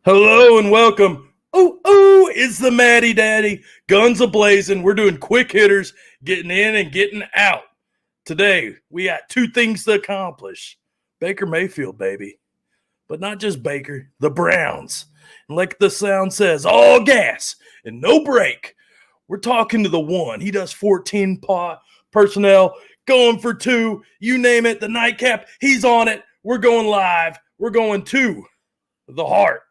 Hello and welcome. Oh, it's the MattyDaddy. Guns a-blazing. We're doing quick hitters, getting in and getting out. Today, we got two things to accomplish. Baker Mayfield, baby. But not just Baker, the Browns. And like the sound says, all gas and no break. We're talking to the one. He does 14 personnel, going for two. You name it, the nightcap, he's on it. We're going live. We're going to the heart.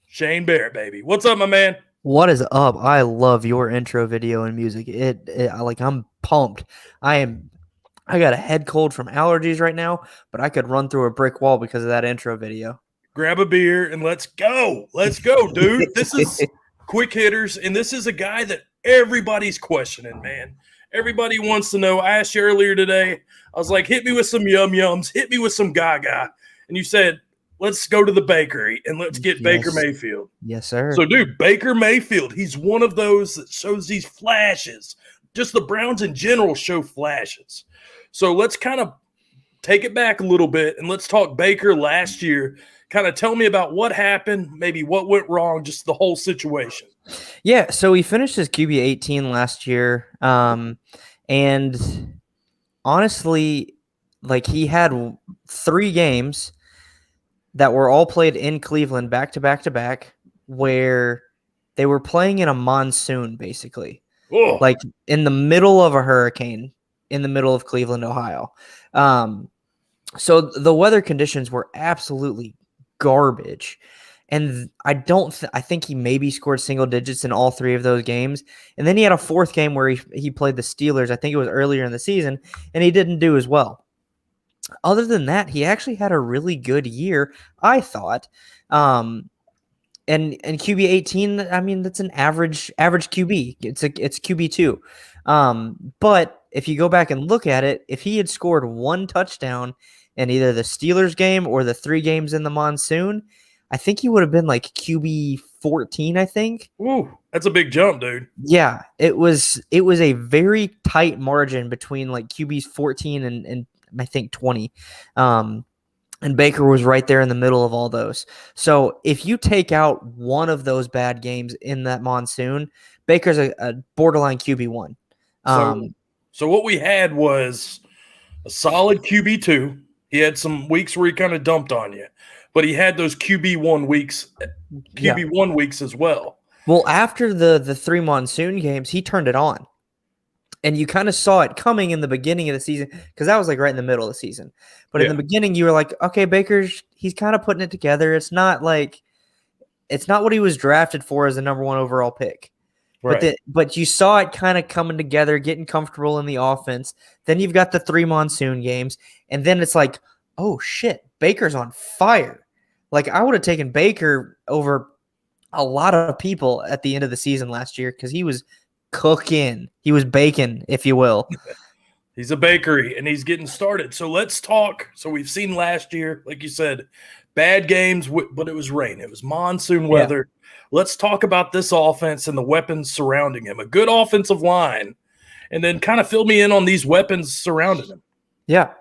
Shane Barrett, baby. What's up, my man? What is up? I love your intro video and music. I'm pumped. I got a head cold from allergies right now, but I could run through a brick wall because of that intro video. Grab a beer and let's go. Let's go, dude. This is quick hitters, and this is a guy that everybody's questioning, man. Everybody wants to know. I asked you earlier today. I was like, hit me with some yum-yums. Hit me with some gaga. And you said, let's go to the bakery and let's get Baker Mayfield. Yes, sir. So, dude, Baker Mayfield, he's one of those that shows these flashes. Just the Browns in general show flashes. So let's kind of take it back a little bit and let's talk Baker last year. Kind of tell me about what happened, maybe what went wrong, just the whole situation. Yeah, so he finished his QB 18 last year. And honestly, like he had 3 games that were all played in Cleveland back to back, where they were playing in a monsoon, basically. Oh. Like in the middle of a hurricane in the middle of Cleveland, Ohio. So the weather conditions were absolutely garbage. And I think he maybe scored single digits in all 3 of those games. And then he had a 4th game where he played the Steelers. I think it was earlier in the season, and he didn't do as well. Other than that, he actually had a really good year, I thought. And QB 18, I mean, that's an average QB. It's QB2. But if you go back and look at it, if he had scored 1 touchdown in either the Steelers game or the 3 games in the monsoon, I think he would have been like QB 14, I think. Ooh, that's a big jump, dude. Yeah, it was a very tight margin between like QBs 14 and I think 20. And Baker was right there in the middle of all those. So if you take out one of those bad games in that monsoon, Baker's a borderline QB1. So what we had was a solid QB2. He had some weeks where he kind of dumped on you, but he had those QB1 weeks as well. Well, after the 3 monsoon games, he turned it on. And you kind of saw it coming in the beginning of the season because that was like right in the middle of the season. But in the beginning, you were like, okay, he's kind of putting it together. It's not what he was drafted for as a number 1 overall pick. Right. But you saw it kind of coming together, getting comfortable in the offense. Then you've got the 3 monsoon games. And then it's like, oh, shit, Baker's on fire. Like I would have taken Baker over a lot of people at the end of the season last year because he was cooking. He was baking, if you will. He's a bakery, and he's getting started. So let's talk. So we've seen last year, like you said, bad games, but it was rain. It was monsoon weather. Yeah. Let's talk about this offense and the weapons surrounding him. A good offensive line, and then kind of fill me in on these weapons surrounding him. Yeah.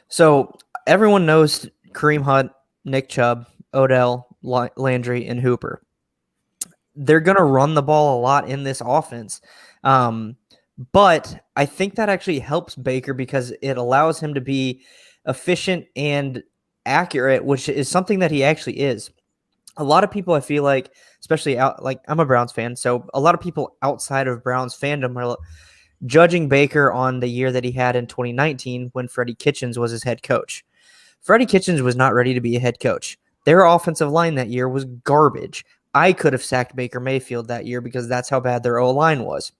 So everyone knows Kareem Hunt, Nick Chubb, Odell, Landry, and Hooper. They're going to run the ball a lot in this offense. But I think that actually helps Baker because it allows him to be efficient and accurate, which is something that he actually is. A lot of people, I feel like, especially I'm a Browns fan, so a lot of people outside of Browns fandom are judging Baker on the year that he had in 2019 when Freddie Kitchens was his head coach. Freddie Kitchens was not ready to be a head coach. Their offensive line that year was garbage. I could have sacked Baker Mayfield that year because that's how bad their O-line was.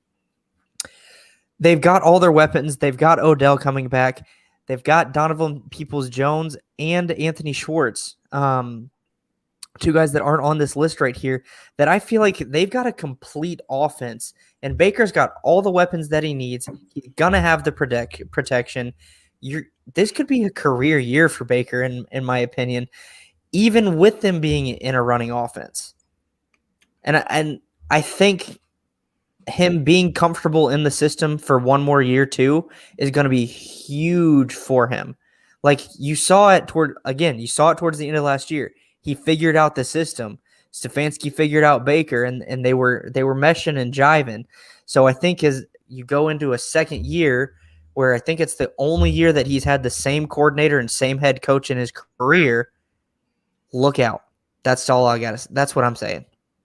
They've got all their weapons. They've got Odell coming back. They've got Donovan Peoples-Jones and Anthony Schwartz, 2 guys that aren't on this list right here, that I feel like they've got a complete offense. And Baker's got all the weapons that he needs. He's going to have the protection. This could be a career year for Baker, in my opinion, even with them being in a running offense. And I think him being comfortable in the system for 1 more year too is going to be huge for him. Like you saw it towards the end of last year. He figured out the system. Stefanski figured out Baker, and they were meshing and jiving. So I think as you go into a second year, where I think it's the only year that he's had the same coordinator and same head coach in his career, look out. That's all I got. That's what I'm saying.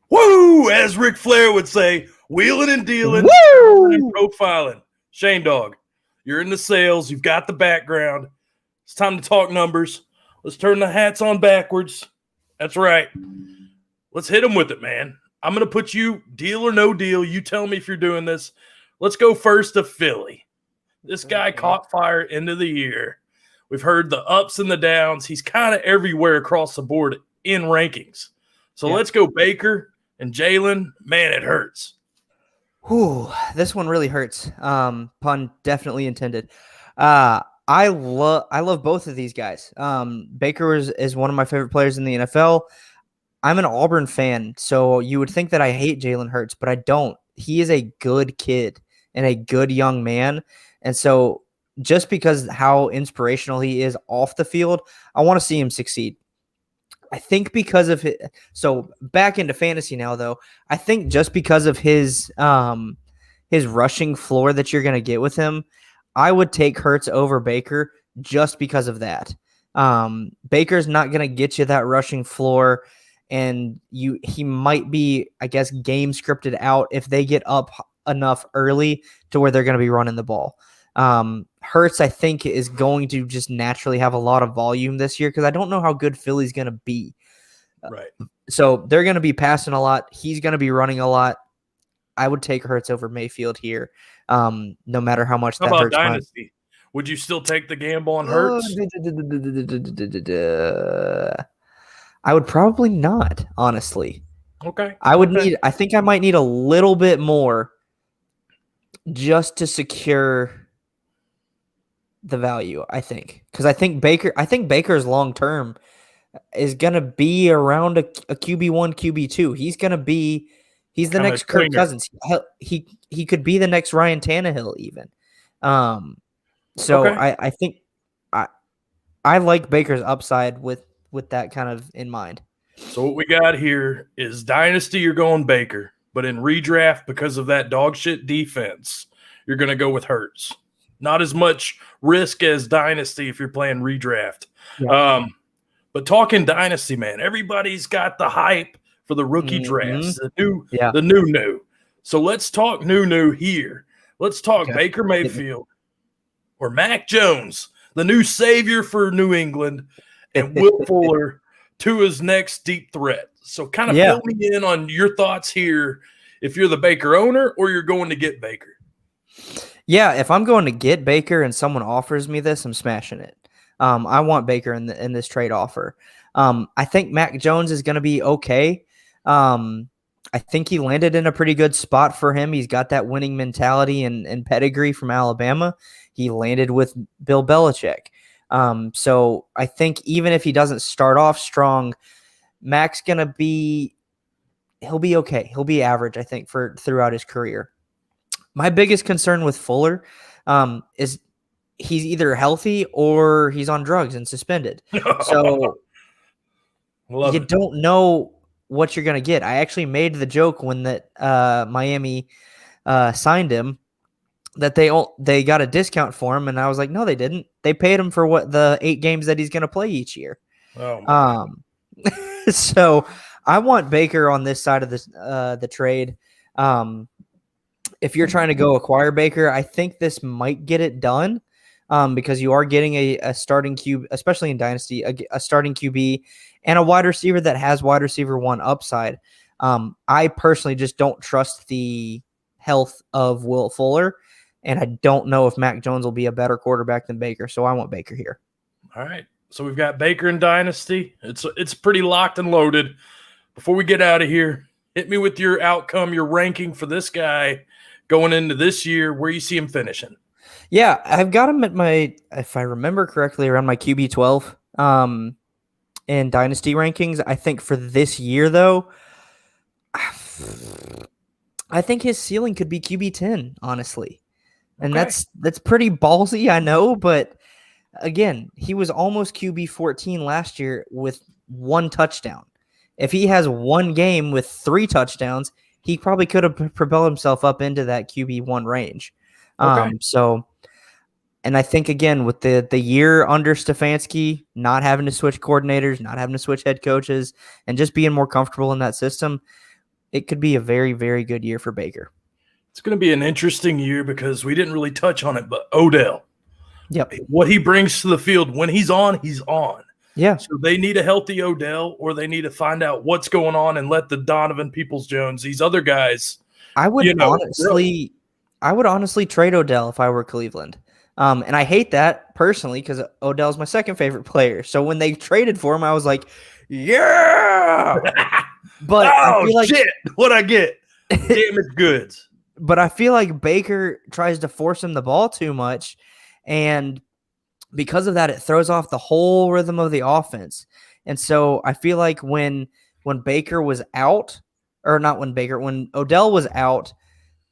Woo! As Ric Flair would say, wheeling and dealing, and profiling. Shane Dog, you're in the sales. You've got the background. It's time to talk numbers. Let's turn the hats on backwards. That's right. Let's hit them with it, man. I'm going to put you deal or no deal. You tell me if you're doing this. Let's go first to Philly. This guy caught fire end of the year. We've heard the ups and the downs. He's kind of everywhere across the board in rankings. So let's go Baker and Jalen. Man, it hurts. Whew, this one really hurts. Pun definitely intended. I love both of these guys. Baker is one of my favorite players in the NFL. I'm an Auburn fan, so you would think that I hate Jalen Hurts, but I don't. He is a good kid and a good young man. And so just because how inspirational he is off the field, I want to see him succeed. I think because of his, so back into fantasy now, though, I think just because of his rushing floor that you're going to get with him, I would take Hurts over Baker just because of that. Baker's not going to get you that rushing floor, and he might be, I guess, game scripted out if they get up enough early to where they're going to be running the ball. Hurts, I think, is going to just naturally have a lot of volume this year because I don't know how good Philly's going to be. Right. So they're going to be passing a lot. He's going to be running a lot. I would take Hurts over Mayfield here, no matter how much that hurts. Dynasty? Would you still take the gamble on Hurts? I would probably not, honestly. Okay. I think I might need a little bit more just to secure the value, I think. Because I think Baker's long term is gonna be around a QB1, QB2. He's the next Kirk Cousins. He could be the next Ryan Tannehill even. I think I like Baker's upside with that kind of in mind. So what we got here is Dynasty, you're going Baker. But in redraft, because of that dog shit defense, you're going to go with Hurts. Not as much risk as Dynasty if you're playing redraft. Yeah. But talking Dynasty, man, everybody's got the hype for the rookie drafts, the new. So let's talk new here. Let's talk Baker Mayfield or Mac Jones, the new savior for New England, and Will Fuller, Tua's next deep threat. So kind of fill me in on your thoughts here if you're the Baker owner or you're going to get Baker. Yeah, if I'm going to get Baker and someone offers me this, I'm smashing it. I want Baker in this trade offer. I think Mac Jones is going to be okay. I think he landed in a pretty good spot for him. He's got that winning mentality and pedigree from Alabama. He landed with Bill Belichick. So I think even if he doesn't start off strong, Mac's going to be – he'll be okay. He'll be average, I think, throughout his career. My biggest concern with Fuller is he's either healthy or he's on drugs and suspended. So you don't know what you're going to get. I actually made the joke when that Miami signed him that they got a discount for him, and I was like, no, they didn't. They paid him for what the 8 games that he's going to play each year. So I want Baker on this side of the trade. If you're trying to go acquire Baker, I think this might get it done because you are getting a starting QB, especially in Dynasty, a starting QB and a wide receiver that has wide receiver 1 upside. I personally just don't trust the health of Will Fuller, and I don't know if Mac Jones will be a better quarterback than Baker, so I want Baker here. All right. So we've got Baker in Dynasty. It's pretty locked and loaded. Before we get out of here, hit me with your outcome, your ranking for this guy going into this year, where you see him finishing. Yeah, I've got him at if I remember correctly, around my QB 12 in Dynasty rankings. I think for this year, though, I think his ceiling could be QB 10, honestly. And that's pretty ballsy, I know, but again, he was almost QB 14 last year with 1 touchdown. if he has one game with 3 touchdowns, he probably could have propelled himself up into that QB1 range. Okay. And I think, again, with the year under Stefanski, not having to switch coordinators, not having to switch head coaches, and just being more comfortable in that system, it could be a very, very good year for Baker. It's going to be an interesting year because we didn't really touch on it, but Odell. Yep. What he brings to the field, when he's on, he's on. Yeah. So they need a healthy Odell, or they need to find out what's going on and let the Donovan Peoples-Jones, these other guys. I would honestly trade Odell if I were Cleveland. And I hate that personally because Odell's my second favorite player. So when they traded for him, I was like, yeah. But I feel like, shit, what I get? Damaged goods. But I feel like Baker tries to force him the ball too much. And because of that, it throws off the whole rhythm of the offense. And so I feel like when Baker was out, or not when Odell was out,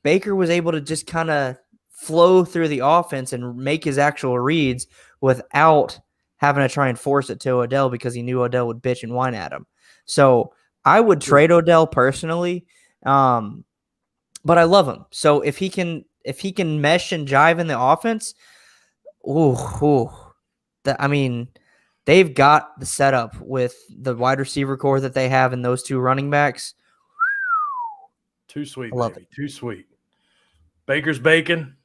Baker was able to just kind of flow through the offense and make his actual reads without having to try and force it to Odell because he knew Odell would bitch and whine at him. So I would trade Odell personally, but I love him. So if he can mesh and jive in the offense, they've got the setup with the wide receiver core that they have and those 2 running backs. Too sweet, I love baby. Too sweet. Baker's bacon.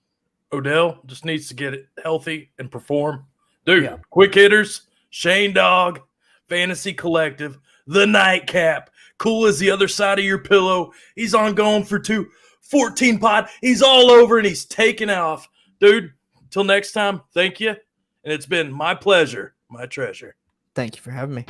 Odell just needs to get it healthy and perform. Dude, Quick hitters, Shane Dog, Fantasy Collective, the Nightcap, cool as the other side of your pillow. He's on going for 2, 14 pod. He's all over and he's taking off. Dude, until next time, thank you. And it's been my pleasure, my treasure. Thank you for having me.